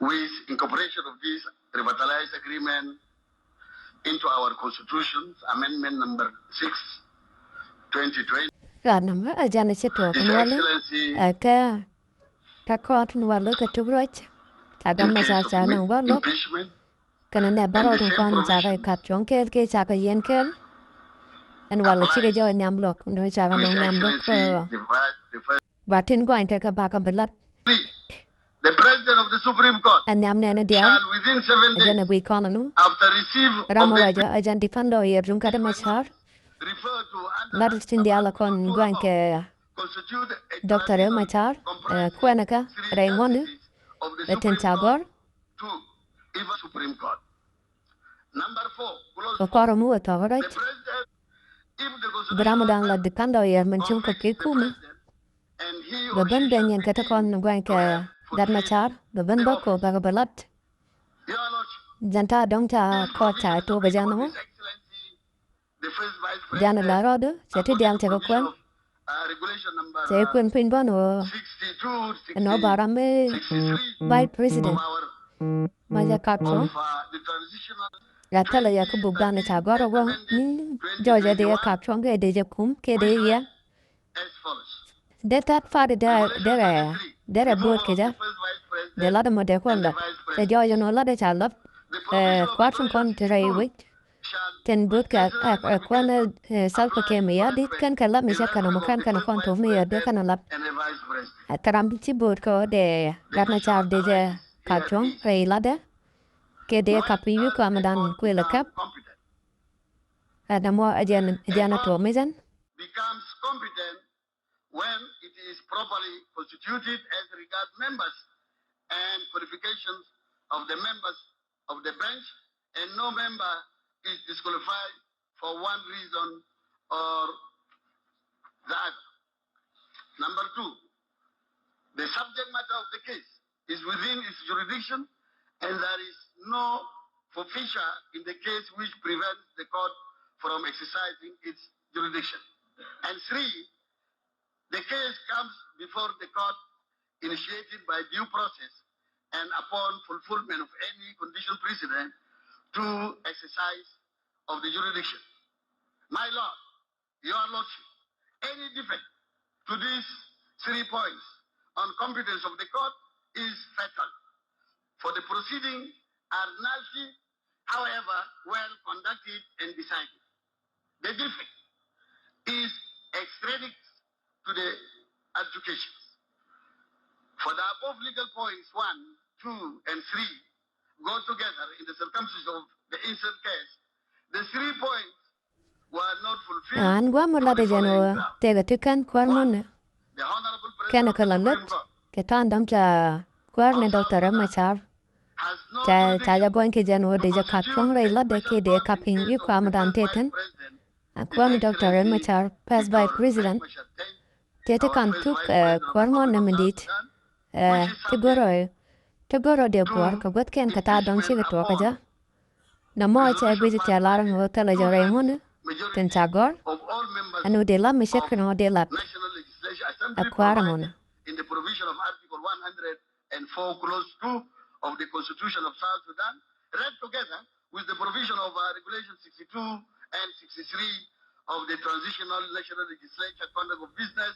with incorporation of this revitalized agreement into our Constitution's Amendment number 6, 2020. Rồi nằm ở gian này chết rồi, còn wale ở cái con thằng wale cái chụp rồi, ta đâm mà sao nằm wale, cái này bắt đầu thằng con sao cái cắt chọn cái sao cái yên cái, anh wale chỉ cái cho nhầm lộc, nói sao cái nhầm lộc và thiên quan thì cái bà cái bật lật. The President of the Supreme Court anh nhầm này nó điệu, within 7 days cái này bị con nó, after receive ra mà rồi cho anh defender hier dùng cái đó mà sao, lát xin điệu là con quan cái doctor mà sao, quan này cái, đây ngon nữa, để thiên sao gọi. Có mua thọ rồi, Ramadan là defender hier mình chung cái cú mà, và bên bên nhận cái con quan cái đặt mà char, và bên đó có bao nhiêu lát, dân ta đông ta có chạy to bây giờ nó, dân là rồi đó, sẽ thấy điệu sẽ có quen, sẽ quen pin bao nó bảo rằng mấy vice president, mà giờ cắt rồi. Là thế là cái bục đàn này chả có đâu, rồi giờ để cắt xong cái để cũng cái để ya, để tát pha để là bớt cái đó, để lát mà để quan đó, để cho nó lát để chả lấp, quát xong con thì rồi vậy, then bớt cái quan sau cái mấy á, đi cái lấp mình sẽ cái nó một cái nó con thốn này để cái nó lấp, ta làm chỉ bớt có để đặt nó chả để cắt xong rồi lát đấy. Cái đấy cặp như của mà đang quay là cặp, nằm ở gian ở mấy dân. Becomes competent when it is properly constituted as regards members and qualifications of the members of the bench, and no member is disqualified for one reason or the other. Number 2, the subject matter of the case is within its jurisdiction, and there is no forfeiture in the case which prevents the court from exercising its jurisdiction. And 3, the case comes before the court initiated by due process and upon fulfillment of any condition precedent to exercise of the jurisdiction. My Lord, your Lordship, any defect to these 3 points on competence of the court is fatal. For the proceeding are nullity, however well conducted and decided. The defect is extrinsic to the adjudications. For the above legal points 1, 2, and 3 go together in the circumstances of the instant case, the 3 points were not fulfilled. Anh quá một lần để nó để cái thức ăn quan luôn nè. Cái này cái lần lết, cái thằng đâm cha quan này đâu tới mà sao? Cha ra bên cái dân để cho cắt xong rồi lát để cắt hình như qua mà đàn thế thân. Quan đâu tới mà sao? Pass by president. Thế còn thuốc quan món này mình đi. Thế rồi để bỏ cái vật kiện cái ta đóng chỉ cái tổ cái đó. Nằm ở chơi bây giờ chơi là nó tới là giờ rồi nữa. Tên cha gọi. Anh nói để làm mấy cái nó để làm. Qua rồi mà. In the provision of Article 104 Clause 2 of the Constitution of South Sudan, read together with the provision of Regulation 62 and 63 of the Transitional National Legislature Conduct of Business.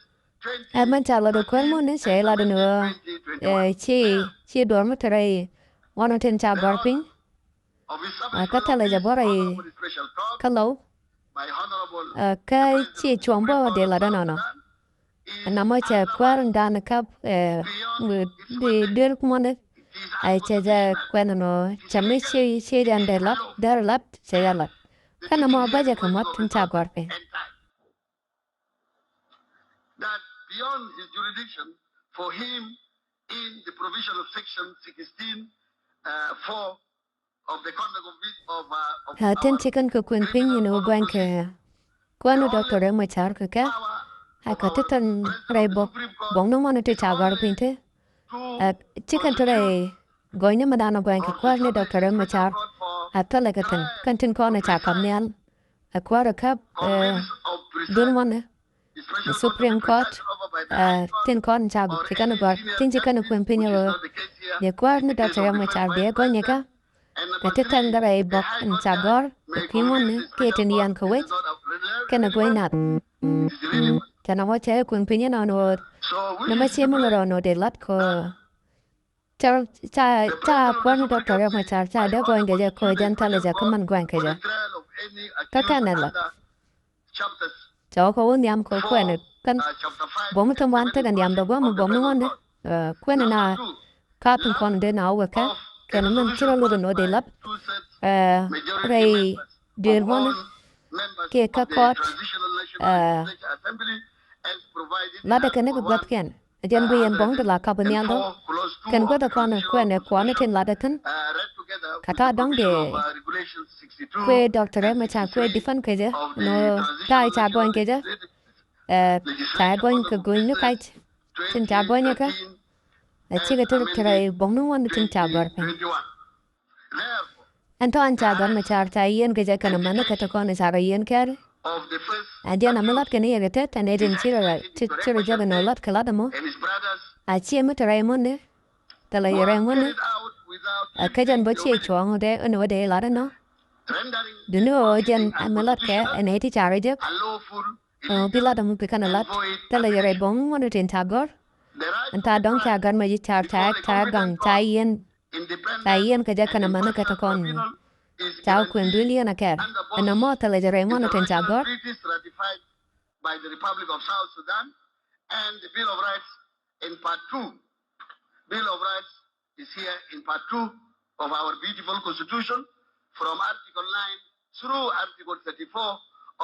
Mình trả lời được quên muốn sẽ là được nữa. Chỉ đối với thế này, one ten cha gọi pin. Cái thế là giờ bỏ đây, cái lâu. Cái chỉ chuẩn bao để là đó nào. Nằm ở chơi quan đàn cặp người đưa món đấy. Ai chơi ra quen nó chấm mấy chơi đàn để lắp chơi ra lắp. Cái nằm ở bây giờ không mất ten cha gọi pin. Beyond his jurisdiction for him in the provision of section 16 4 of the conduct of Ten chicken ko kun pin you know ban ke kwano doctor ma char ka ka ha ka tan rai bong no man te cha gar pin te chicken tray goina madana ban ke kwano doctor ma char ha ta la ka tan kan tin ko na cha kam ne a kwara kap dun one the Supreme Court tin con chào chỉ cần gọi tin chỉ cần quên pin rồi để qua nó đã chơi mà chào để gọi nhé cả cái thứ thân đó là bọc anh chào gọi khi muốn nữa cái trên đi ăn Kuwait cái nó quên nạt cái nó mới chơi quên pin nó nó mới xem rồi nó để lót co cha qua nó doctor mà chào để gọi cái coi dân thà là cái mình gọi cái này là cháu có uống nhắm có quen được kan bom itu man te kan yam do bom no wonde quen na ka tun kon de na wa ka kan man kira lu no de lap rei de won ke ka kot la de kan ko gat ken jen bi en bong de la ka ban yan do kan ko da kon quen ne ko ne tin la de kan kata dong de kwe doctor ma cha kwe difan ke je no tai cha bon ke je cha bon ke gun no kai tin cha bon ka chi ke tu krai bong no wan tin cha gar pe anto an cha gar ma cha ta yen ke je kana man ka ta kon sa ga yen ke a dia na malat ke ne ye te ta ne din chi ra chi ja no lat kala da mo a chi mu ta ra mo ne ta la ye ra mo ne a ka jan bo chi chuang de no de la da no Duno jen amalat ke ene ti chari jep. Bila damu pikan alat. Tala yare bong wanu tin tagor. Anta dong chagar ma ji char tag gang tayen ke jakana mana kata kon. Chao kwen dulia na ker. Ana mo tala yare wanu tin tagor. By the Republic of South Sudan and the Bill of Rights in Part 2. Bill of Rights is here in Part 2 of our beautiful Constitution. From Article 9 through Article 34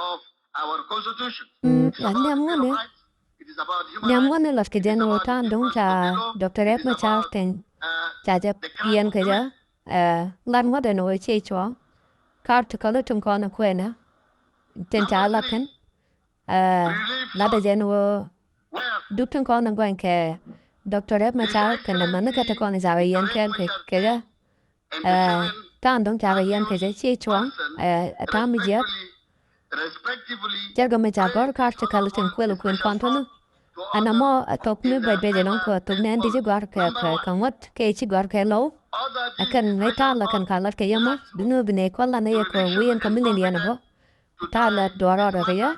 of our Constitution. It is about human rights. Las que ya no tan dong cha Dr. Ep ma cha ten cha jap yen ke ja lan wa de no che chwa kar to kala tum kon ko na ten cha la ken la de ja no du tum kon ngwan ke Dr. Ep ma cha ken na man ka ta kon za yen ke ja tan dong cha yen ke che chwa ta mi je Jergo me jagor kar to kala tum kwelo kwen kon no ana mo top me be be non ko to ne ndi gor ke kan wat ke chi gor ke lo akan ne ta la kan kala ke yama dunu bine ko la ne ko wien ko min ni ana bo ta la dora ra ya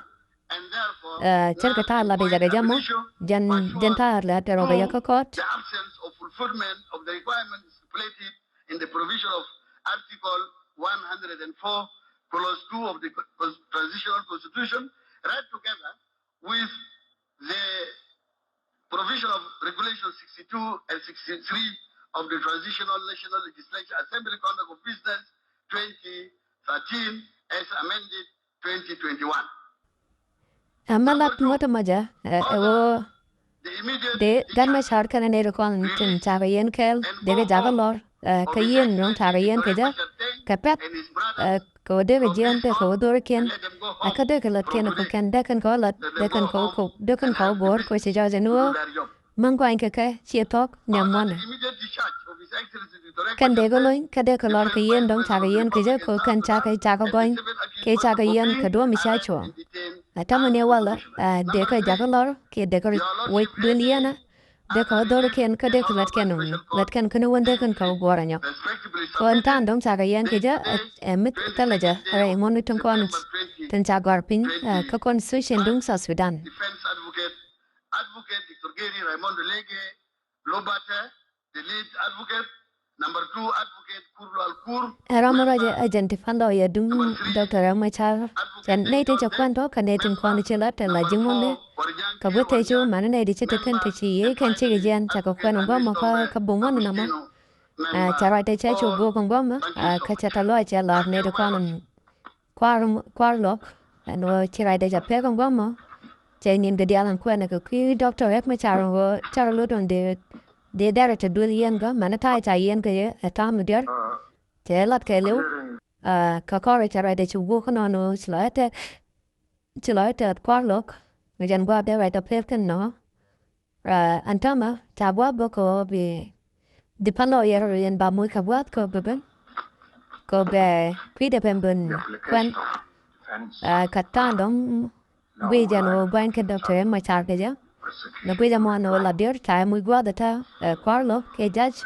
cerca ta la be jaga jamo jan ta la te ro ya ko kot the absence of fulfillment of the requirements stipulated in the provision of Article 104 Clause 2 of the Transitional Constitution, read together with the provision of Regulation 62 and 63 of the Transitional National Legislature Assembly Conduct of Business 2013 as amended 2021. Amalat mota maja ewo de gan ma char kan ne ro kon tin cha yen kel de ga jaga lor ka yen ron ta yen ke ja ka pet ko de ga jen te ko dor ken aka de ka lat ken ko ken de kan ko lat de kan ko de kan ko bor ko se ja nu mang ko ke ka chi tok nyam mon kan de go loin ka de ka lor ka yen dong cha yen ke ja ko kan cha ko goin ke cha yen ka do mi cha chuo Tamane wala de ka jaga lor ke de ka wait duliana de ka dor ken ka de ka lat ken kan wonde kan ka boranya ko antan dong cha ga yan ke ja emit talaja re mon tun kon tan cha gar pin ka constitution dong sa Sudan advocate Dr. Gary Raymond Lege Lobate the lead advocate number 2 advocate Kurlu Alkur Ramara identify lo ya dung Dr. Machar jan ne te chakwan to kan ne tin kon che la te la jingmon ne ka bu te chu man ne di che te kan te chi ye kan che gen cha ko kwan ngo ma ka bung mon na ma cha ra te che chu go kon go ma ka cha ta lo cha la ne de kon kwar lo no chi ra de ja pe kon go ma che nin de dia lan kwan ka ki Dr. Machar go cha lo don de dare te dul yen go man ta cha yen ke ta mu der te lat ke lu ka kore cha de chu go kono no chla te kwar lok ngi jan gwa de right up ken no antama ta bwa boko bi di palo yer yen ba mu ka wat ko beben ko be kwi de pemben kwan ka ta dong wi jan o ban ke doctor ma char ke ja nó bây giờ mà nó là điều trái mùi quá được ta quá lâu cái judge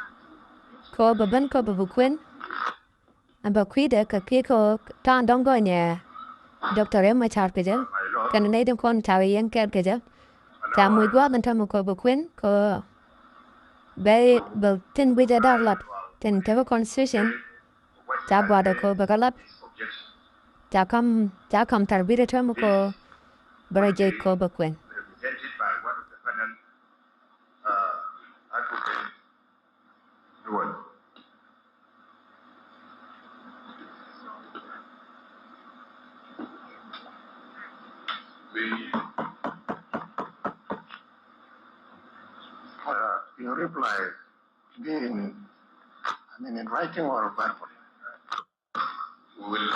có bà bên có bà vụ quên anh bà quý được cái kia có tan đông gọi nhà doctor em mới chào cái chứ cái này đem con chào yên cái chứ chào mùi quá bên trong một có bà quên có bé bà tin bây giờ đào lật tin theo constitution chào bà được có bà cái lật chào không thằng bây giờ trong một có bà dây có bà quên Your reply in writing or verbal? We will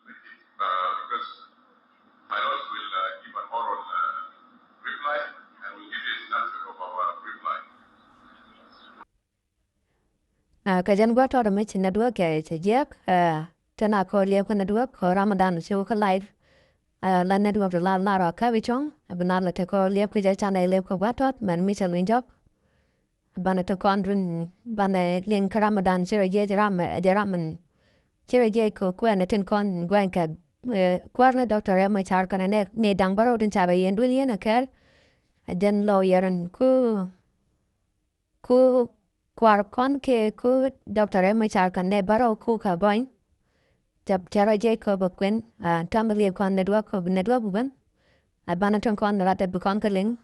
make it because my lords will give an oral reply and we'll give you a snapshot of our reply. Cái dân quá cho mấy chuyện đó cái giấc cho nào có liệp cái đó có Ramadan chiều cái live lần này được là rồi cái vị trong bên nào là có liệp cái giờ này liệp có quá tốt mình mới sẽ lên job bạn ấy con run bạn ấy liên cái Ramadan chiều giờ mình chiều giờ có quen là trên con quen cái qua là doctor em mới chào cái này này đang bảo đến chào yên đuôi yên cái dân lawyer ku qua con cái ku doctor em mới chào cái này bảo ku cả boy jab chara je ko bakwen tamali kon nedwa ko nedwa buban abana ton kon rata bukon kaling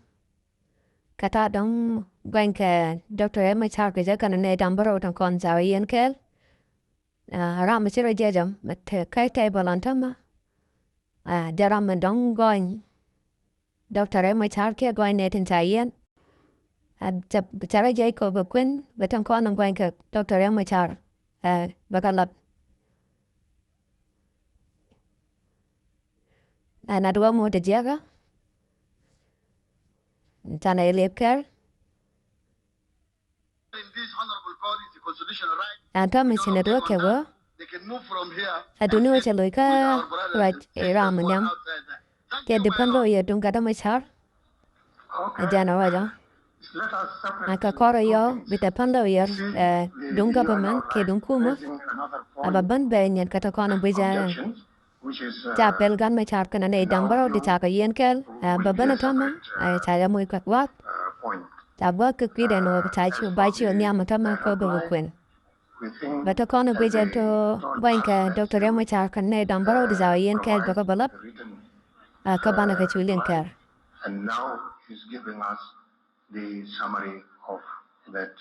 kata dong gwen ka doctor em char ke kan ne dambaro ton kon zawiyen kel ram chira je jam met kai tay balantama jaram dong gwen doctor em char ke gwen ne tin zayen jab chara je ko bakwen beton kon gwen ka doctor em char bakalap na dua mo de jaga tana elepker In this honorable court is the constitutional right. anta me sene do ke wo They can move from here. adunu che loika right ram nyam ke depan lo ye dung kada mai char ajana wa ja Let us separate aka koro yo bitapan lo ye dung government ke dung kuma another point. ababan be nyen kata kono bija Which is cha pelgan mai char kana nei dang baro di cha ka yen kel babana tama cha ya muy kwat wat point. cha ba ke kwi de no cha chu bai chu nyam tama ko ba kwen We think ba ta kono bija to bain ka doctor ya mai char kana nei dang baro di cha yen kel ba ka balap written, ka bana ka chu len ker and now he's giving us the summary of that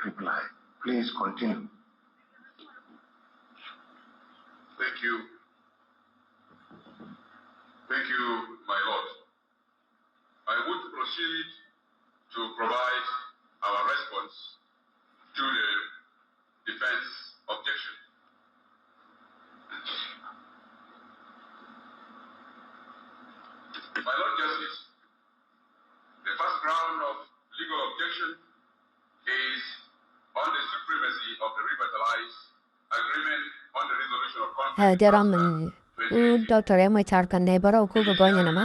reply. Please continue. Thank you. Thank you, my lord. I would proceed to provide our response to the defense objection. My Lord Justice, the first ground of legal objection is on the supremacy of the revitalized agreement on the resolution of conflict. jaram doctor ya mai char kana nei baro ko ba gonya nama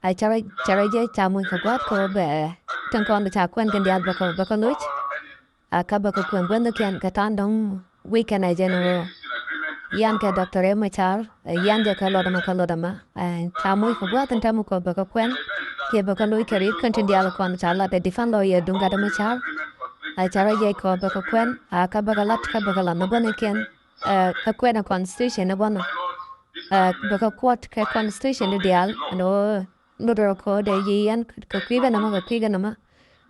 ai chara je cha muy ka kwat ko be tan kon cha kwen kan dia ba ko luch ka ba ko kwen ben ken ka tan dong weekend ai general yan ka doctor ya mai char yan je ka lo dama cha muy ka kwat tan tamu ko ba ko kwen ke ba ko luch kari kan tin dia la kon cha la de defend lawyer dung ga mai char ai chara je ko ba ko kwen ka ba ga lat ka ba ga la no ben ken ka kwen constitution na bona baka kwat ka constitution de dial no lodro ko de yin ka kwiga nama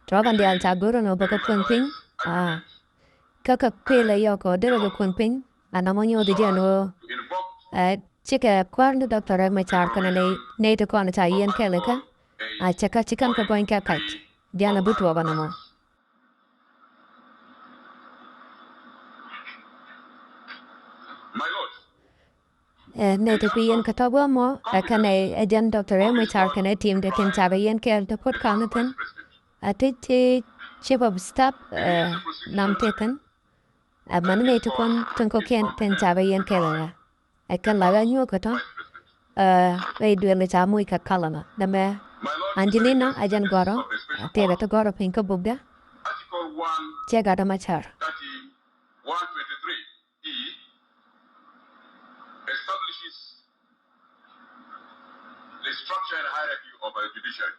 trogan dial cha guru no baka kunpin ka kwela yo ko de ga kunpin anamo nyo de jano chika kwarno doctor ma char kana ne to kona cha yin keleka chaka chikan ka boin ka kait diana butu ga namo My lord, ne te yen ka tawa mo kana ajan doctor ma char kana team de tin cha yen kel to put kana tin ati chief of staff nam teten man ne to kon tun ko ken tin cha yen kel kan la ga nyu ko to ai duen le cha muy ka kalana da me My Lord, Angelina the ajan justices goro of the special tega court, to goro pinka bugda Article 1 chega da machar 123E establishes the structure and hierarchy of our judiciary.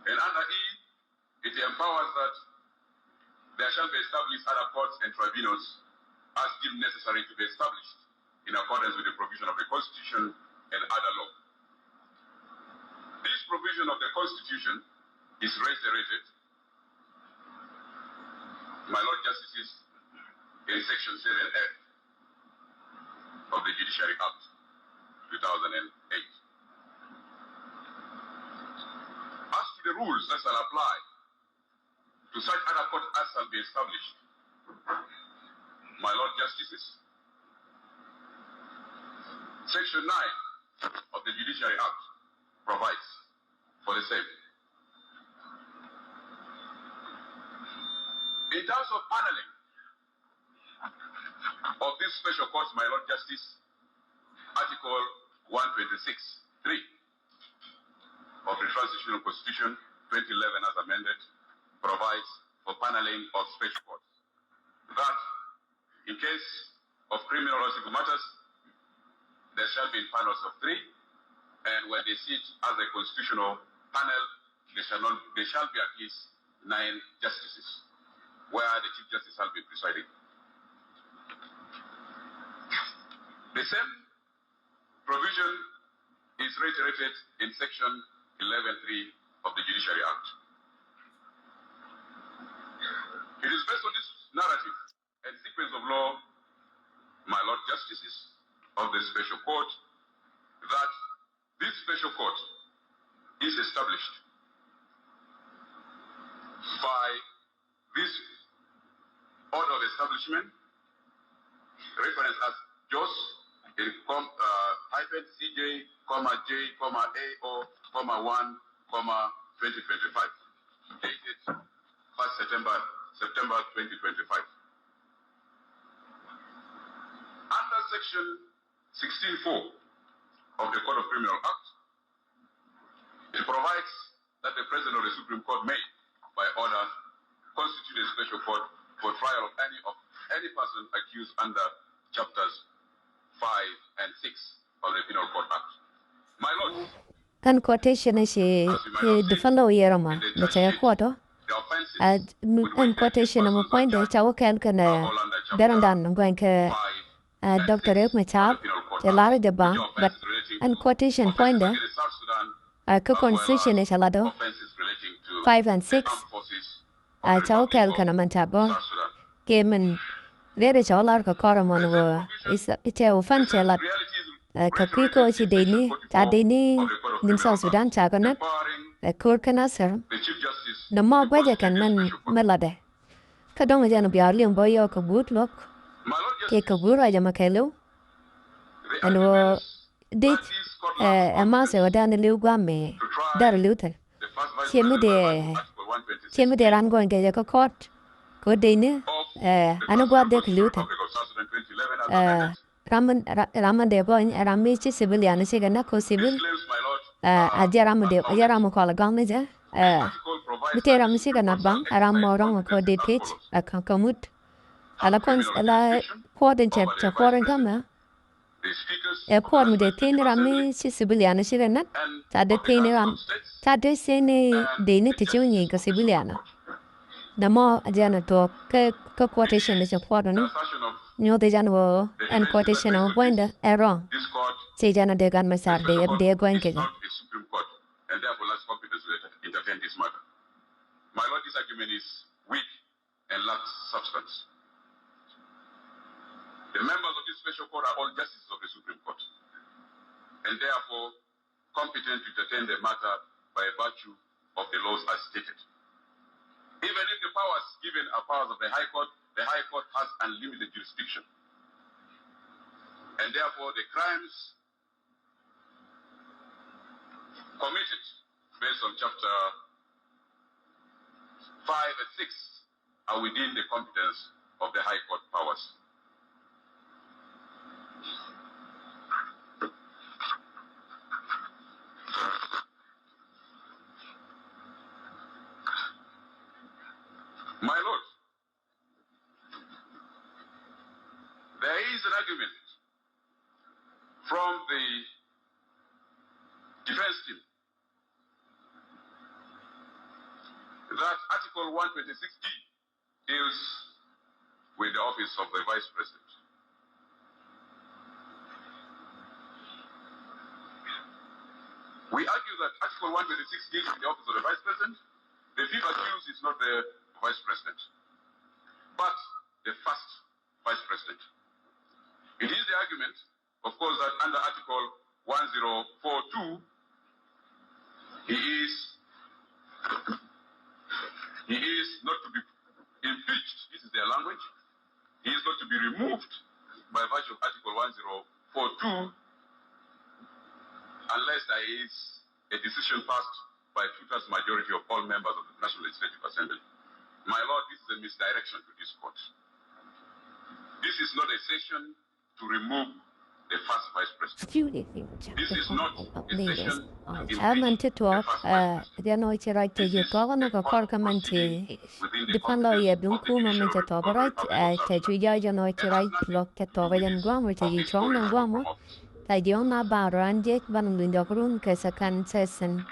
And under E, it empowers that there shall be established other courts and tribunals as deemed necessary to be established in accordance with the provision of the Constitution and other law. This provision of the Constitution is reiterated, my Lord Justices, in Section 7F of the Judiciary Act 2008. As to the rules that shall apply to such other courts as shall be established, my Lord Justices, Section 9 of the Judiciary Act provides for the same. In terms of paneling of this special court, my Lord Justice, Article 126(3) of the Transitional Constitution 2011 as amended provides for paneling of special courts. That in case of criminal or civil matters, there shall be panels of 3, and when they sit as a constitutional panel, there shall be at least 9 justices, where the Chief Justice shall be presiding. The same provision is reiterated in Section 11(3) of the Judiciary Act. It is based on this narrative and sequence of law, my Lord Justices of the Special Court, that this Special Court is established by this order of establishment, reference as JOS, in hyphen CJ, J, AO, 1, 2025, dated 1st September 2025. Under Section 16(4) of the Code of Criminal Act, it provides that the President of the Supreme Court may, by order, constitute a special court for trial of any person accused under chapters 5 and 6 of the Penal Code Act. My Lord, kan quotation she the fellow yerama the chaya quoto the offenses an quotation mo point de chawo kan kana darandan going ke Dr. Riek Machar the lari de ba but an quotation point de ka constitution is alado 5 and 6 chawo kan kana mantabo ke man Rere cholar ka koramon wo is ite ofan chelat ka kiko chi deni ta deni nin South Sudan cha kana kur kana ser na mo gwaje kan man melade ka dong ja no biar liam boyo ka but lok ke ka bura ja makelo and wo dit ama se wadan liu gwa me dar lutel cheme de ran go nge ka court ko deni ana gwa de lutel Raman de boy rami chi civilian si gana ko civil ajaram ko la gang ne ja bite ram si gana bang ram morong ko de page kan kamut ala kon ala poden chet cha foreign kama por mu de tin rami chi civilian si gana ta de tin ram ta de sene de ne ti chuni ko civilian na mo ajana to ka quotation de cha foreign Nyo de janwo and quotation of wenda error. Say jana de gan masar de going ke. and therefore lacks competence to entertain this matter. My Lord, this argument is weak and lacks substance. The members of this special court are all justices of the Supreme Court, and therefore competent to entertain the matter by virtue of the laws as stated. Even if the powers given are powers of the High Court has unlimited jurisdiction. And therefore, the crimes committed based on chapter 5 and 6 are within the competence of the High Court powers. There is an argument from the defense team that Article 126D deals with the office of the Vice President. We argue that Article 126 deals with the office of the Vice President. The fifth accused is not the Vice President, but the first Vice President. It is the argument, of course, that under Article 1042, he is not to be impeached. This is their language. He is not to be removed by virtue of Article 1042 unless there is a decision passed by two-thirds majority of all members of the National Legislative Assembly. My Lord, this is a misdirection to this court. This is not a session to remove the first Vice President. This is not a session to talk. They know it's right to you talk on the court committee. Depend lawyer don't come and to talk right. That we judge on it's right look at over and Guam, which is strong and Guam. I don't know about Randy, but in the room, because I can session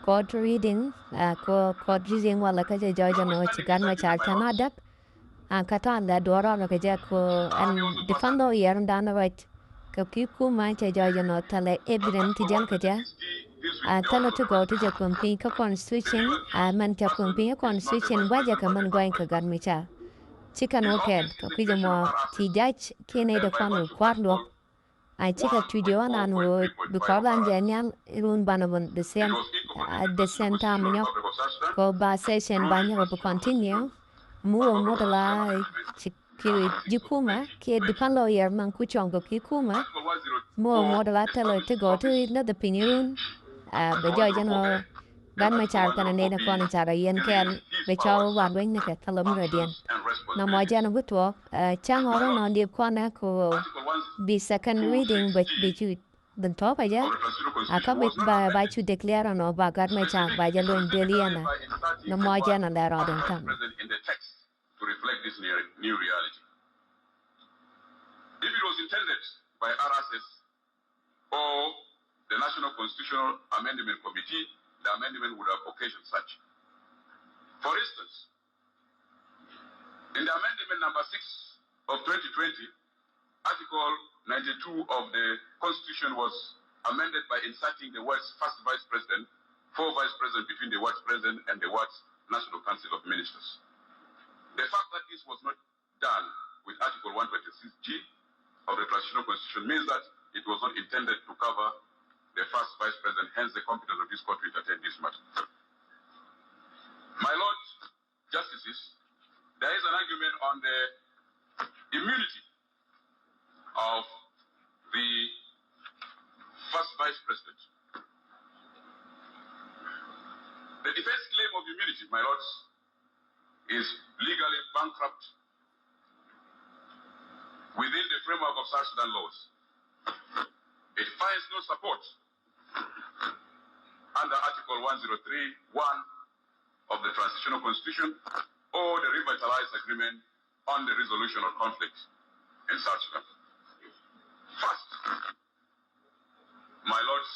court reading, court reading while like a judge on it's got my child cannot up. And Katan that door on a jaco and defend lawyer and down the right. Kakiku might a judge and tell evident to Jankaja. I tell her to go to the Kumpinka constitution. I meant to Kumpinka constitution, why you come and going to Garmicha. Chicken o'head, Kakidamo, T. Judge, Canada Funnel, Quadlock. I take a studio and would because I'm genial, Irun Banabon, the same at the same time, go by session by never continue. More model Jukuma, Kid the pan lawyer, Mankuchongo Kikuma. More model I tell her to go to another pinyon. The judge and got my child and a native on each other, and can the child one wing the Talumradian. No more general would walk, Chang or on the corner will be second reading, but be you the top I come with by to declare on over got my child by Jello and Deliana. No more general there are than come. To reflect this new reality. If it was intended by RSS or the National Constitutional Amendment Committee, the amendment would have occasioned such. For instance, in the amendment number 6 of 2020, Article 92 of the Constitution was amended by inserting the words first Vice President, for Vice President between the words President and the words National Council of Ministers. The fact that this was not done with Article 126G of the Transitional Constitution means that it was not intended to cover the first Vice President, hence the competence of this court to entertain this matter. My Lord Justices, there is an argument on the immunity of the first Vice President. The defense claim of immunity, my Lords, is legally bankrupt within the framework of South Sudan laws. It finds no support under Article 103(1) of the Transitional Constitution or the Revitalized Agreement on the Resolution of Conflict in South Sudan. First, my Lords,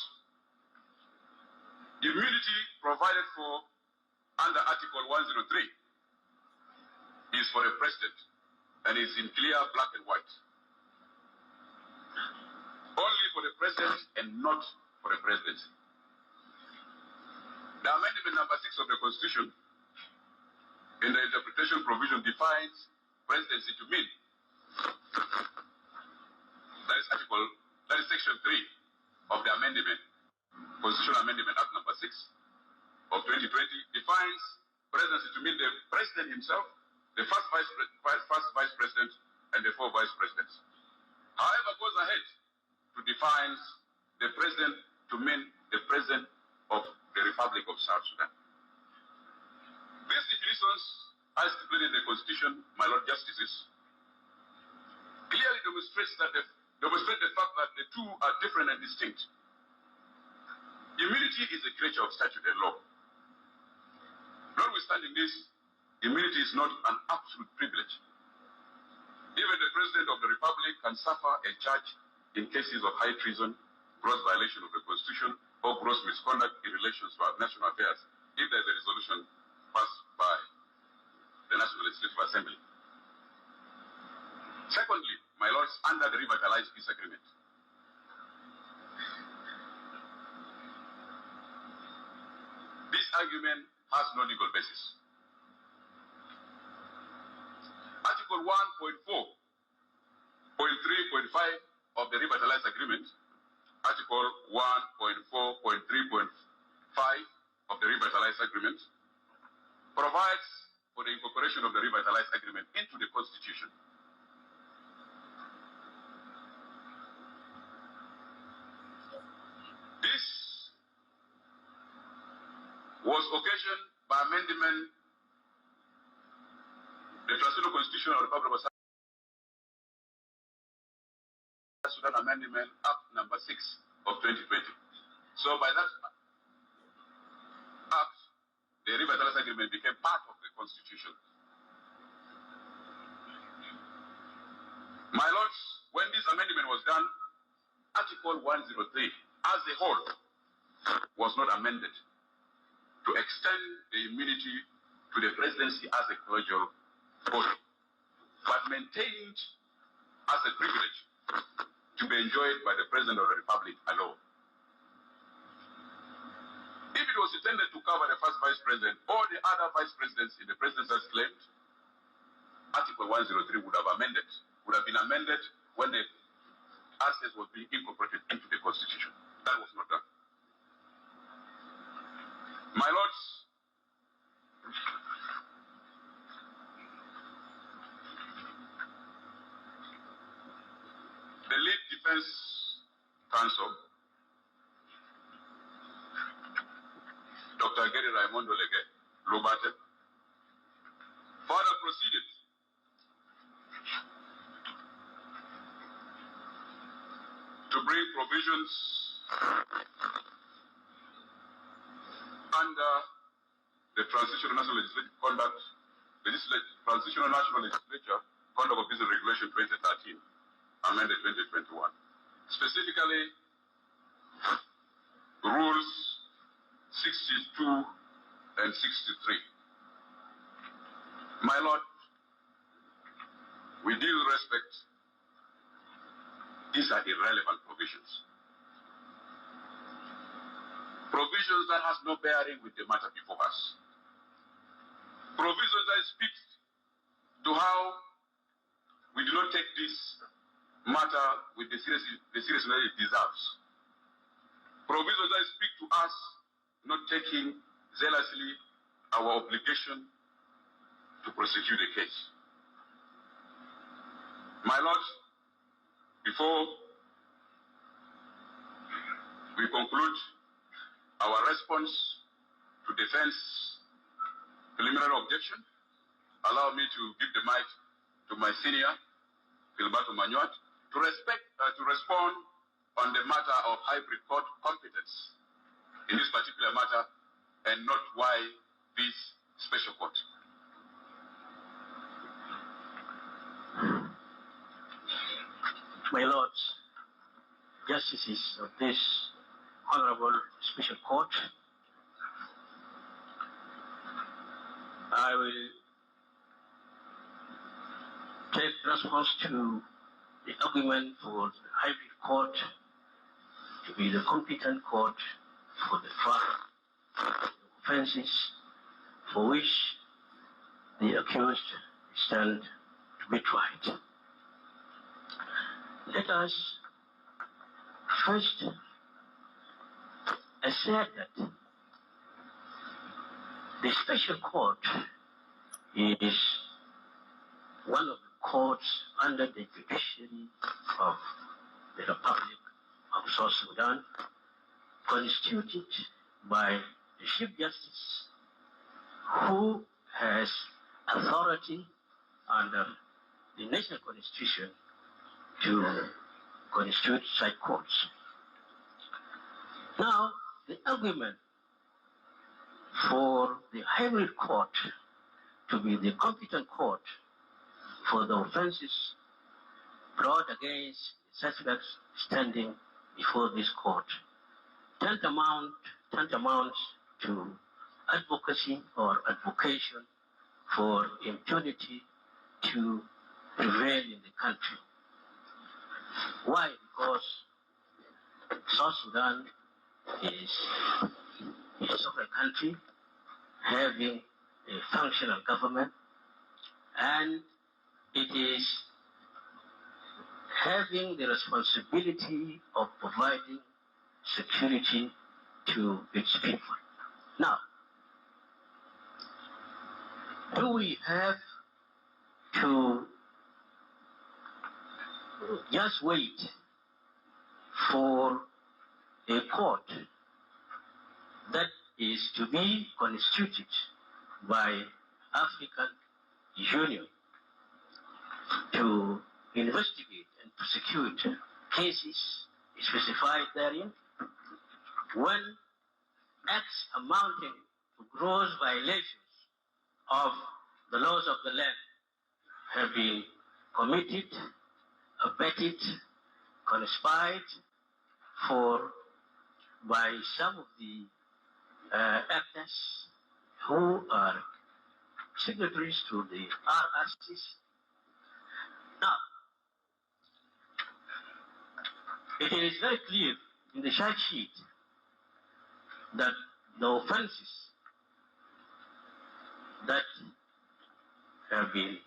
immunity provided for under Article 103 is for a president and is in clear black and white. Only for the president and not for the presidency. The amendment number 6 of the Constitution in the interpretation provision defines presidency to mean. That is section 3 of the amendment, Constitutional Amendment Act number 6 of 2020 defines presidency to mean the president himself, the first vice president, and the 4 vice presidents. However, goes ahead to define the president to mean the president of the Republic of South Sudan. These definitions, as stipulated in the Constitution, my Lord Justices, clearly demonstrate the fact that the two are different and distinct. Immunity is a creature of statute and law. Notwithstanding this, immunity is not an absolute privilege. Even the President of the Republic can suffer a charge in cases of high treason, gross violation of the Constitution, or gross misconduct in relation to our national affairs if there is a resolution passed by the National Legislative Assembly. Secondly, my lords, under the revitalized peace agreement, this argument has no legal basis. Article 1.4.3.5 of the revitalized agreement, Article 1.4.3.5 of the revitalized agreement, provides for the incorporation of the revitalized agreement into the Constitution. This was occasioned by amendment the Transitional Constitution of the Republic of South Sudan Amendment Act number 6 of 2020. So by that act, the revitalized agreement became part of the Constitution. My lords, when this amendment was done, Article 103 as a whole was not amended to extend the immunity to the presidency as a collegial body, but maintained as a privilege to be enjoyed by the President of the Republic alone. If it was intended to cover the first Vice President or the other Vice Presidents in the presidency as claimed, Article 103 would have been amended when the assets was being incorporated into the Constitution. That was not done. My lords, the lead defense counsel, Dr. Gary Raimondo Lobate, further proceeded to bring provisions under the Transitional National Legislative Conduct, Transitional National Legislature Conduct of Business Regulation 2013, amended 2021. Specifically, Rules 62 and 63. My Lord, with due respect, these are irrelevant provisions. Provisions that has no bearing with the matter before us. Provisions that speak to how we do not take this matter with the seriousness it deserves. Provisions that speak to us not taking zealously our obligation to prosecute the case. My Lord, before we conclude our response to defense preliminary objection, allow me to give the mic to my senior, Gilberto Manuat, to respond on the matter of hybrid court competence in this particular matter and not why this special court. My lords, justices of this honorable special court, I will take response to the argument for the hybrid court to be the competent court for the trial of offenses for which the accused stand to be tried. Let us first assert that the special court is one of the courts under the judiciary of the Republic of South Sudan, constituted by the Chief Justice, who has authority under the national constitution to constitute such courts. Now, the argument for the hybrid court to be the competent court for the offenses brought against suspects standing before this court tantamount to advocacy or advocation for impunity to prevail in the country. Why? Because South Sudan is a sovereign country having a functional government, and it is having the responsibility of providing security to its people. Now, do we have to just wait for a court that is to be constituted by African Union to investigate and prosecute cases specified therein, when acts amounting to gross violations of the laws of the land have been committed, abetted, conspired for by some of the actors who are signatories to the RRCs. Now, it is very clear in the charge sheet that the offenses that have been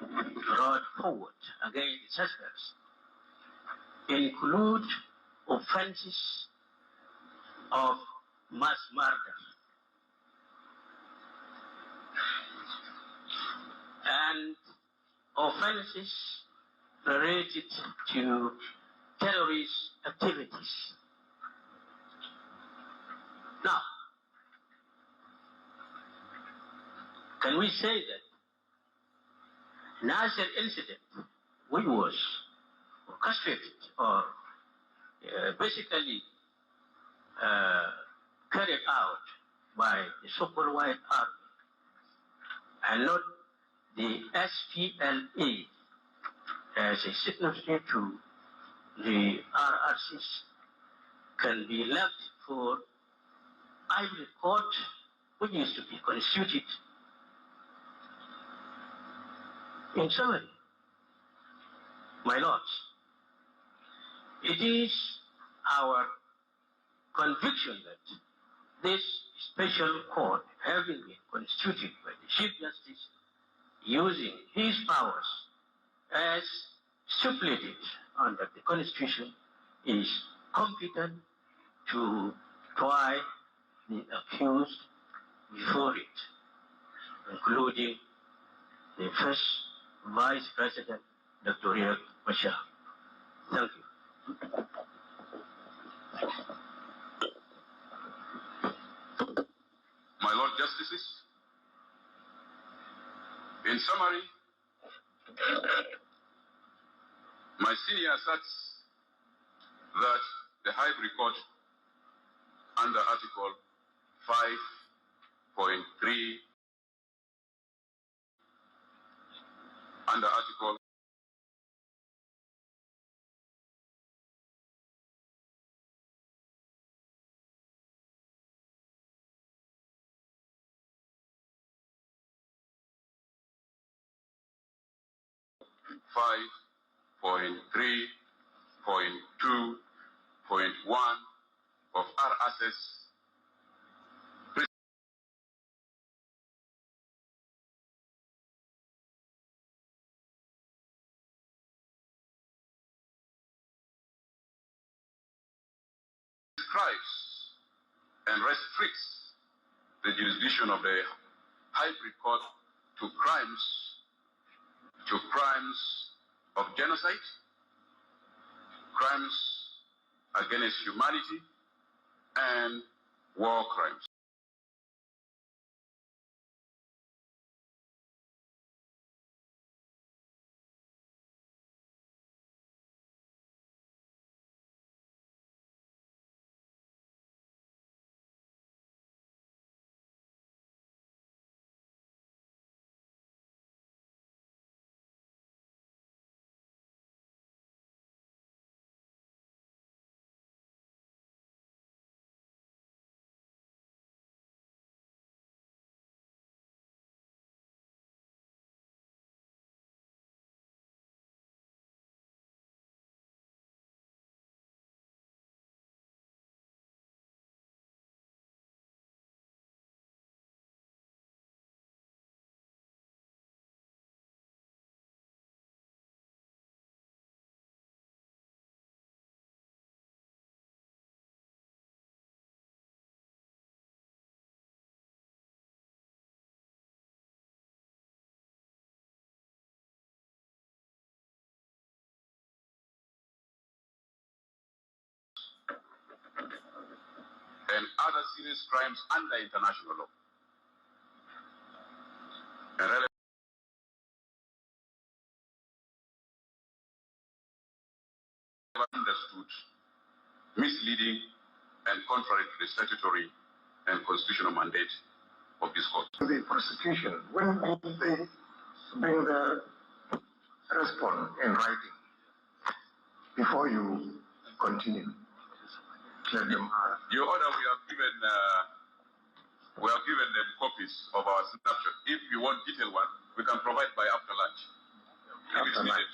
brought forward against the suspects include offenses of mass murder and offenses related to terrorist activities. Now, can we say that Nasser incident, which was orchestrated or basically carried out by the so-called White Army and not the SPLA as a signatory to the RRCs, can be left for Ivory Court, which is to be constituted? In summary, my lords, it is our conviction that this special court, having been constituted by the Chief Justice, using his powers as stipulated under the Constitution, is competent to try the accused before it, including the first Vice President, Dr. RIEK. Thank you. My Lord Justices, in summary, my senior asserts that the High Court, under Article 5.3, under Article Five point 3.2.1 of RSS prescribes and restricts the jurisdiction of the High Court to crimes of genocide, crimes against humanity, and war crimes. and other serious crimes under international law. And understood, misleading, and contrary to the statutory and constitutional mandate of this court. The prosecution, when they bring the response in writing before you continue? Your Honor, we have given them copies of our snapshot. If you want detailed one, we can provide by after lunch. If it's needed,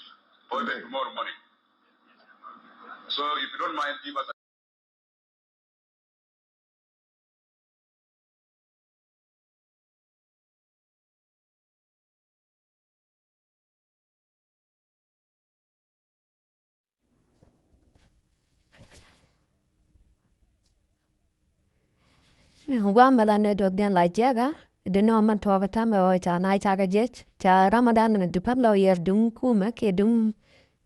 or even tomorrow morning. So if you don't mind, give us a Wa malane dog den la jaga de no man to ta me o cha nai cha ga jet cha Ramadan ne dupat lo yer dum kuma ke dum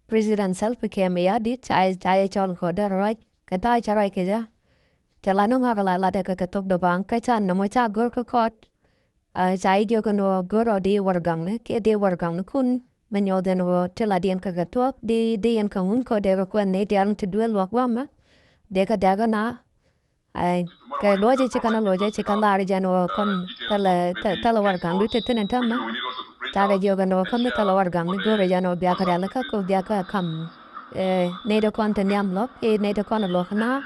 president self ke me ya dit cha chol ko da right ka ta cha right ke ja cha la no ma la de ka tok do bang ka cha no mo cha gor ko kot cha jo ko no gor o di war gang ne ke de war gang kun men yo den wo te la dien ka ga tok di en ka un ko de ko ne de an te duel wa ma de ka daga na cái loje chỉ cần loje chỉ cần là ra nó con tala war gang lu tete nên tamma ta ga yoga no con tala war gang lu gore ya no bia ka la ka ko bia ka kam ne do con ten yam lok ne do con lo khana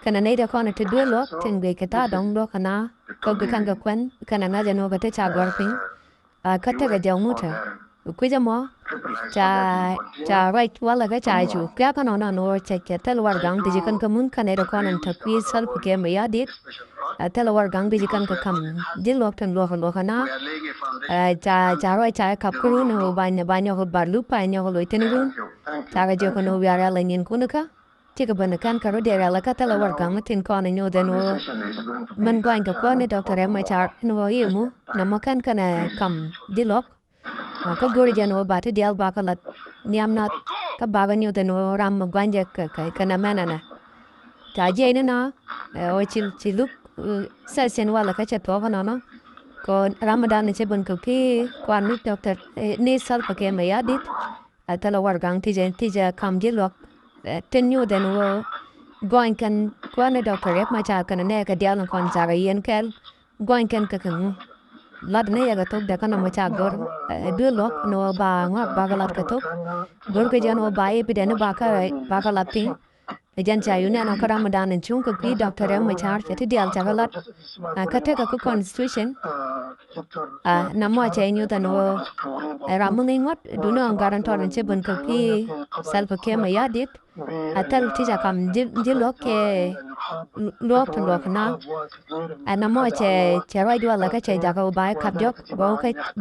kana ne do con te du lok ten be ka ta dong lo khana ko be kan ga kwen kana na ja no ga te cha gor pin ka te ga jong mu ta ku ja mo cha right wala ga cha ju kya ka no no che ke tel war gang de kan kamun kan ne ko nan ta pi sal ke me ya dit tel war gang de kan ka kam di lok tan lo kana cha right cha kap kru no ba nya ho bar lu pa nya ho lo ten ru cha ga jo ko no ya la nin ku ka ti ka ban kan ka ro de la ka tel war gang tin ko na nyo de no man gwan ka ko ne doctor ma cha no yi mu na ma kan kana kam di lok có guri jano ba te dial ba ka lat niam nat ka ba ga nyu te no ram ma gwanje ka na mena na ta je ne na o chi luk sa sen wala ka che to ka no ko ramadan ne che bun ko ki kwan lu doctor ni sal pa ke me ya dit ta la war gang ti je kam je lok ten nyu den wo goin kan kwan ne doctor rep ma cha kan ne ka dial kon cha ga yen kel goin kan ka kan lad ne ya ga tok da kana ma cha gor du lok no ba ngak ba ga lat ka tok gor ke jan o ba e bi den ba ka lat pin jan cha yu ne na ka ramadan en chung ko ki doctor ma cha ti dial cha ga lat ka te ka ko constitution na mo cha nyu ta no ra mo ngot du no garantor en che bun ko ki sal pa ke ma ya dit atal ti ja kam ji lok ke lok na na mo che right wala ka che ja ko ba kap jok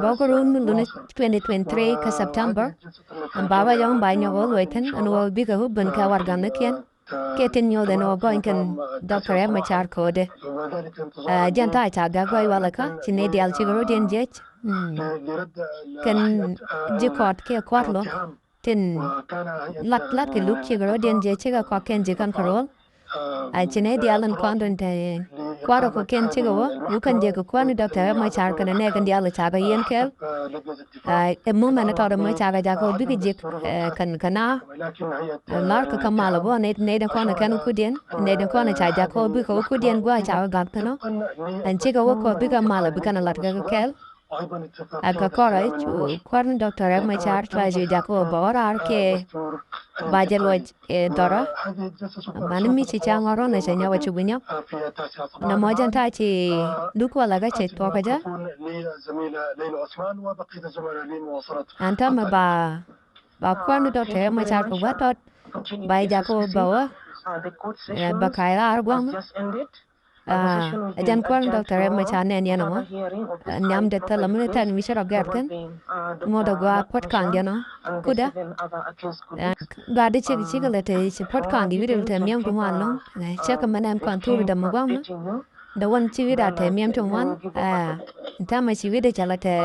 bo ko run lu 2023 ka September an ba wa yong ba nyo lo iten an wo bi ka hu bun ka war gan ken ke tin nyo de no go in doctor ma char ko de jan ta cha ga go wala ka chi ne dial chi ro den je kan ji kot ke kwat lo tin lat ke luk chi ro den je chi ga ko ken je kan karol chi ne dial an kon don te kwaro ko ken chi go bu kan je ko kwani doctor ma char kan ne kan dial cha ga yen kel e mo man ta ma cha ga ja ko bi je kan kana lar ka kamala bo ne da kon kan ku den ne da kon cha ja ko bi ko ku den gwa cha ga ta no an chi go ko bi ka mala bi kan lat ga kel aga kora kwarn doctor ma char twa je ja ko bora ke bajelo dora man mi chi cha ngoro na cha nyawa chu binyo na mo jan ta chi duk wala ga che to ka ja anta ma ba kwarn doctor ma char ko wa tot bai ja ko bawa ba kai la argwam jan kwan doctor ma cha ne ne no nyam de tala mun tan mi shara garten mo da gwa pot kan de no kuda ga de chi gale te chi pot kan gi videl te miam to wan no che ka manam kan tu da mo gwa da wan chi vida te miam to wan ta ma chi vida cha la te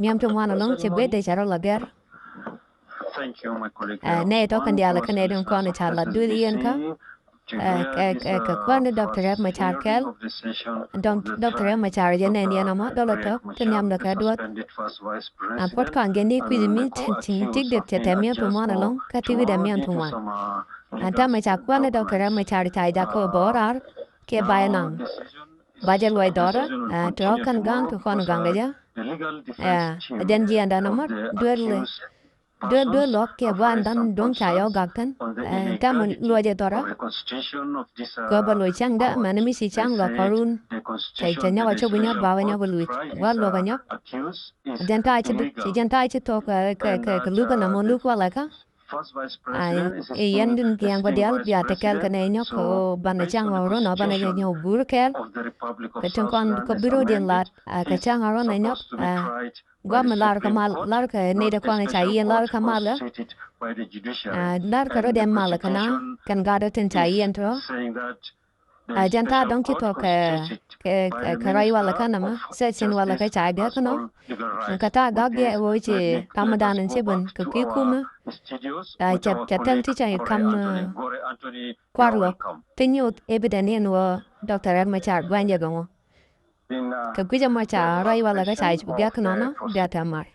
miam to wan no che be de cha la gar Thank you, my colleague. ne to kan dia la kan de kon cha la du yen ka kwan Dr. Riek Machar kel Dr. Riek Machar jene ni na ma dolo to tin yam da ka duot pot kan geni ku mi tin tik de te mi to mo na long ka ti de mi to wan anta Machar kwan Dr. Riek Machar ta ja ko borar ke bayanang baje loy dora to kan gang to kon gang ja den ji anda na ma dua lok ke ban dan dong cha yo gak tan ta mun lo je dora ko ba lo chang da ma na mi si chang lo korun chai cha nya wa cho bu nya ba wa nya bu lu wa lo ga nya den ta chi to ka lu ga na mo lu kwa la ka yen din kiang ba dial bia te kel ka ne nya ko ban chang wa ro no ban ne nya bur kel ka chang kon ko biro den lat ka chang ro na nya gwa ma lar ka ne da kwan cha yen lar ka mal lar ka ro dem mal ka na kan ga da tin cha yen to janta dong ki to ka rai wala ka na ma se sin wala ka cha ga ka no ka ta ga ge wo chi ramadan en che bun ka ki ku ma cha tan ti cha kam kwarlo tinyo evident en wo Dr. Riek Machar gwan ya go ka gwija ma cha rai wala ka cha bu ga ka no no da ta mar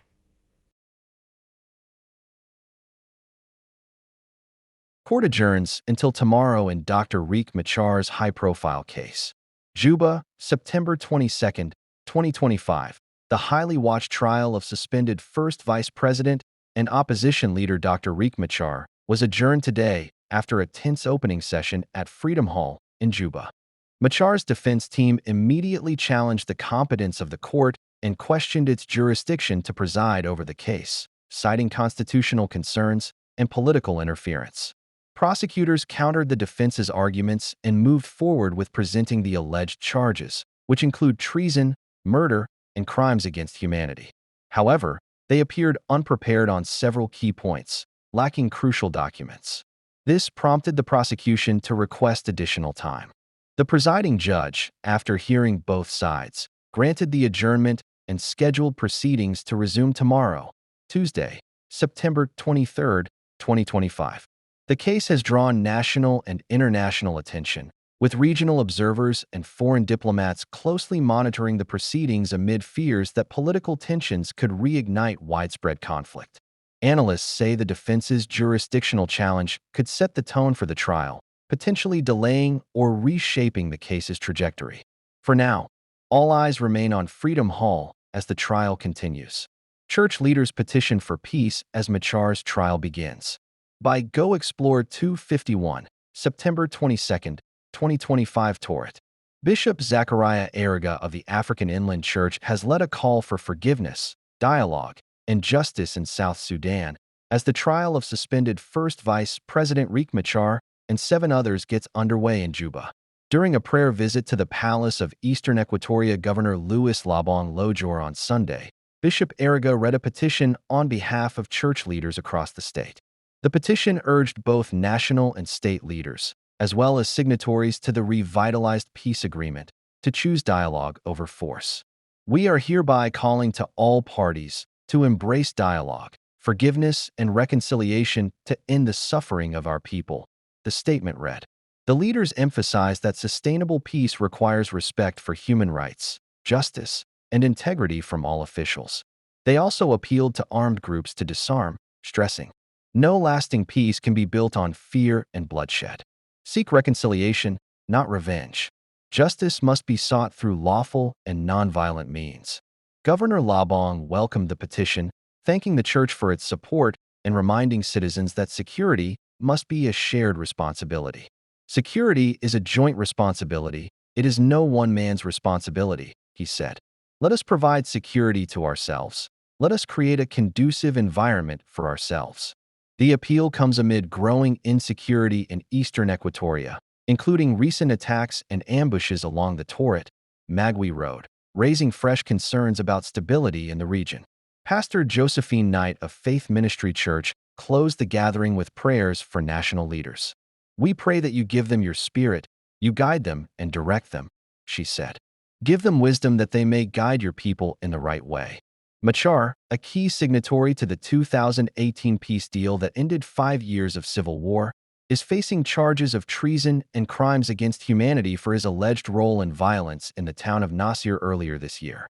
Court adjourns until tomorrow in Dr. RIEK Machar's high-profile case. Juba, September 22, 2025. The highly watched trial of suspended first Vice President and opposition leader Dr. RIEK Machar was adjourned today after a tense opening session at Freedom Hall in Juba. Machar's defense team immediately challenged the competence of the court and questioned its jurisdiction to preside over the case, citing constitutional concerns and political interference. Prosecutors countered the defense's arguments and moved forward with presenting the alleged charges, which include treason, murder, and crimes against humanity. However, they appeared unprepared on several key points, lacking crucial documents. This prompted the prosecution to request additional time. The presiding judge, after hearing both sides, granted the adjournment and scheduled proceedings to resume tomorrow, Tuesday, September 23, 2025. The case has drawn national and international attention, with regional observers and foreign diplomats closely monitoring the proceedings amid fears that political tensions could reignite widespread conflict. Analysts say the defense's jurisdictional challenge could set the tone for the trial, potentially delaying or reshaping the case's trajectory. For now, all eyes remain on Freedom Hall as the trial continues. Church leaders petition for peace as Machar's trial begins. By Go Explore 251, September 22, 2025 Torah. Bishop Zachariah Ariga of the African Inland Church has led a call for forgiveness, dialogue, and justice in South Sudan as the trial of suspended First Vice President RIEK Machar and 7 others gets underway in Juba. During a prayer visit to the palace of Eastern Equatoria Governor Louis Labong Lojor on Sunday, Bishop Ariga read a petition on behalf of church leaders across the state. The petition urged both national and state leaders, as well as signatories to the revitalized peace agreement, to choose dialogue over force. We are hereby calling to all parties to embrace dialogue, forgiveness, and reconciliation to end the suffering of our people, the statement read. The leaders emphasized that sustainable peace requires respect for human rights, justice, and integrity from all officials. They also appealed to armed groups to disarm, stressing, no lasting peace can be built on fear and bloodshed. Seek reconciliation, not revenge. Justice must be sought through lawful and nonviolent means. Governor Labong welcomed the petition, thanking the church for its support and reminding citizens that security must be a shared responsibility. Security is a joint responsibility. It is no one man's responsibility, he said. Let us provide security to ourselves. Let us create a conducive environment for ourselves. The appeal comes amid growing insecurity in eastern Equatoria, including recent attacks and ambushes along the Torret, Magui Road, raising fresh concerns about stability in the region. Pastor Josephine Knight of Faith Ministry Church closed the gathering with prayers for national leaders. We pray that you give them your spirit, you guide them and direct them, she said. Give them wisdom that they may guide your people in the right way. Machar, a key signatory to the 2018 peace deal that ended 5 years of civil war, is facing charges of treason and crimes against humanity for his alleged role in violence in the town of Nasir earlier this year.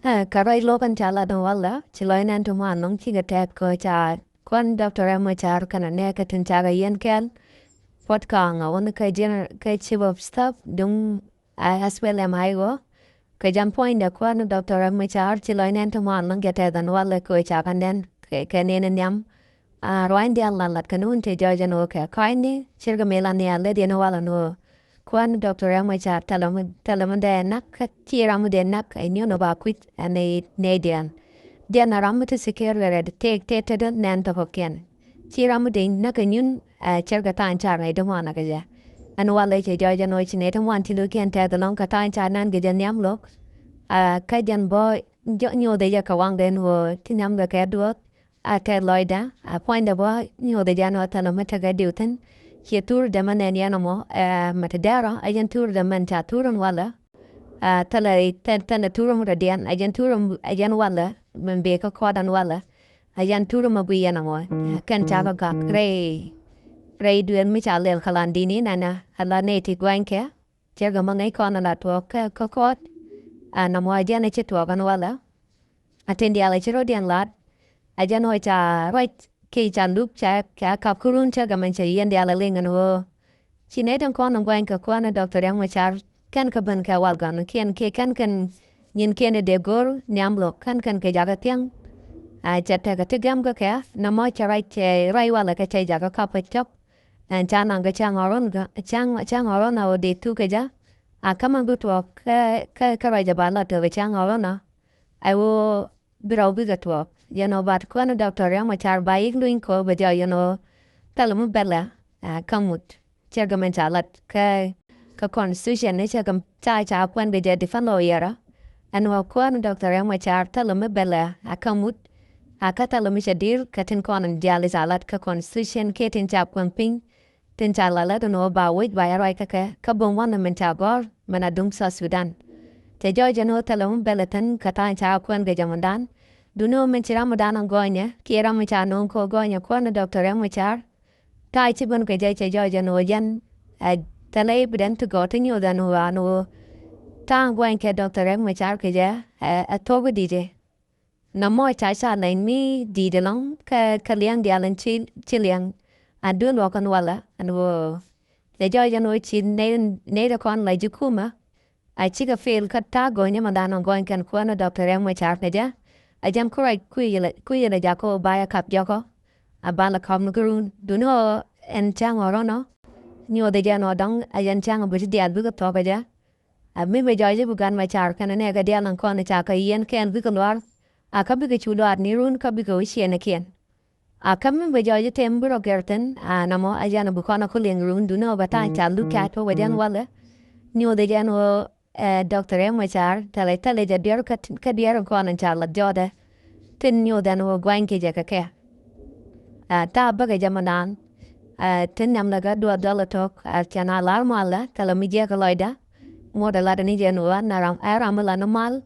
Karai lokan chala don wala, chiloinan to man nong chigatek ko cha, kwan Dr. Machar kana neka tinchaga yen kel, pot kanga on the kai chief of staff, dung as well am I go. Kajam point da kwan Dr. Machar chiloinan to man nong gete dan wala ko cha kanden, kanen and yam. Roin dia lalat kanun te Georgia no ka kaini chirga melania lady no wala no kwan Dr. Amacha talamu de nak tiramu de nak I knew no ba quit and a nadian dia naramu to secure red take te nan to hokken tiramu de nakanyun chirga tan char I don't wanna gaja and wala che Georgia no chineta want to look and tell the long katan char nan gajan yam look kajan boy nyo de ya kawang den wo tinam ga kedot Ate loida, a point the boy, the jano tanometaga dutin, he tour the man and yanamo, matadera, I can tour the menta turum walla, tele ten a turum radian, I can turum a yan walla, when bake a quad and walla, a yan turum of yanamo, can tava gak, ray do and Michal Calandini, nana, a la native guanke, jergamon icon and at work, cocot, and a more janitor to an walla. Attend the alichirodian lad. Aja no cha right ke cha look cha ka kap kurun cha gaman cha yen dia la lengan wo chine don kon ngwan ka kwana Dr. Yang Machar kan ka ban ka wal gan ken ke kan yin ken de gor nyamlo kan ke jaga tiang a cha ta ka tigam ga ka na mo cha right che rai wala ka cha jaga ka pa chop an cha nang ga cha ngoron ga cha ngoron na o de tu ke ja a kama gut wo ka rai ja ba la to cha ngoron na ai wo biro biga to bat kwana Dr. Yang Machar baik luin ko baja talamu bella kamut chairman chalat ka constitution ne chagam cha kwan baja defan lawyer and wa kwana Dr. Yang Machar talamu bella kamut ka talamu shadir katin kon dialis alat ka constitution ketin chap kwan ping tin chalala no ba wait ba yarai ka bon wan men chagor manadum sa Sudan te joja no talamu bella tan kata cha kwan ga jamandan Duno menchira modana gonya, kiera mecha non ko gonya kwana Dr. Machar. Tai chibun ke jay Georgia no yan, tale biden to go to you than who are no. Tang gwen ke Dr. Machar ke ja, a togo DJ. No more chaisa lane me, didelong, kaliang dialan chiliang, and do walk on walla, and wo. The Georgia no chin nader con like Jukuma. I chica feel cut tagonya modana goin can kwana Dr. Machar ke ja. Ajam kurai kuya jako baya kap joko abala kam gurun duno en chang orono nyo de jano dong ayan chang bu dia bu to ba ja mi be joje bugan ma char kan ne ga dia lan kon cha ka yen ken bu kolwar a ka bi ke chulo ni run ka bi ko shene ken a kam mi be joje tem bu rogerten a namo ayan bu kon ko len run duno ba ta cha lu ka to wajan wala nyo de jano Dr. Machar tale ja der ka der kon an charla joda tin nyo dan wo gwan ke jaka ke ta baga jamanan tin nam laga $2 tok chana lar mala tala mi je ka loida mo da la ni je no na ram la no mal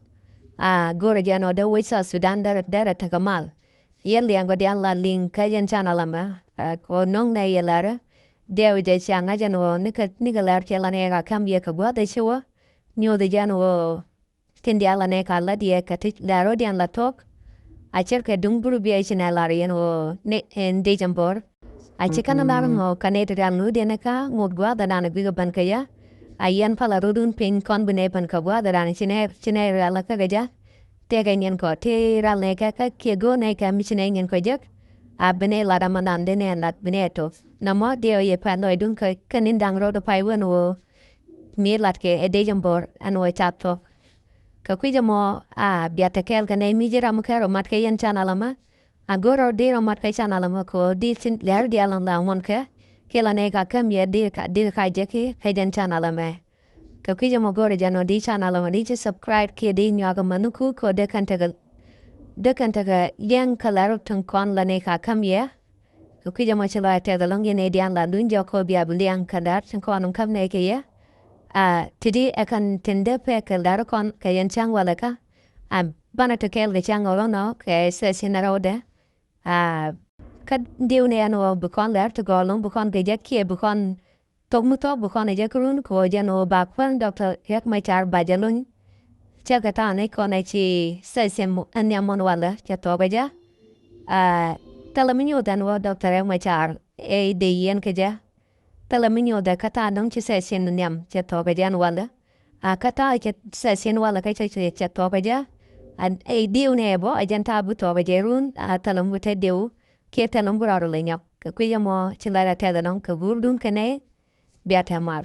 gore je no da wisa Sudan da ta kamal yen liang go dian la ling ka yen chana lama ko nong na yelara de je changa je no ni ka lar chela ne ga kam ye ka gwa de shwa nyo de jan wo tin dia la ne ka la die ka ti la ro dian la tok a cerca dung buru bi aichina la yen wo ne en de jambor a chikana la ngo kanete ran lu de ka ngot gwa da na bi ban ka ya a yen pala rudun pin kon bune ban ka gwa da ran chine ra la ka ja te ga nyen ko te ra le ka ke go ne ka mi chine nyen ko jak a bene la da manan de ne lat bene to na mo de ye pa no dung ka kanin dang ro do pai won wo mi lat ke e de jambor an wo chat to ka kuija mo biata kel ka ne mi jira mo kero mat ka yen chana lama agora de ro mat ka chana lama ko di sin ler di alan la mon ka kela ne ka kam ye di ka je ka yen chana lama ka kuija mo gore jano di chana lama di subscribe ke di nyaga manuku ko de kan ta yen kalaro tun kon la ne ka kam ye ka kuija mo chala te da long ye ne di an la dun jo ko bia buliang kadar tun kon kam ne ke ye tidi akan tende pe ke laro kon ke yen chang wala ka bana to kel de chang oro no ke se sinarode kad diu ne ano bukan ler to golong bukan geja kie bukan togmuto bukan eja kurun ko jano bakwan Dr. Riek Machar bajalun chakata ne kone chi sesem anyamon wala chato beja talaminyo dan wo Dr. Riek Machar e de yen keja talaminyo da kata nong chi sesem nyam chato beja wala kata ke sesem wala kai chato beja an e diu ne bo ajan tabu to bejerun talamute diu ke talam buraro lenyap ka kuyamo chilara tada nong ka burdun kane biata mar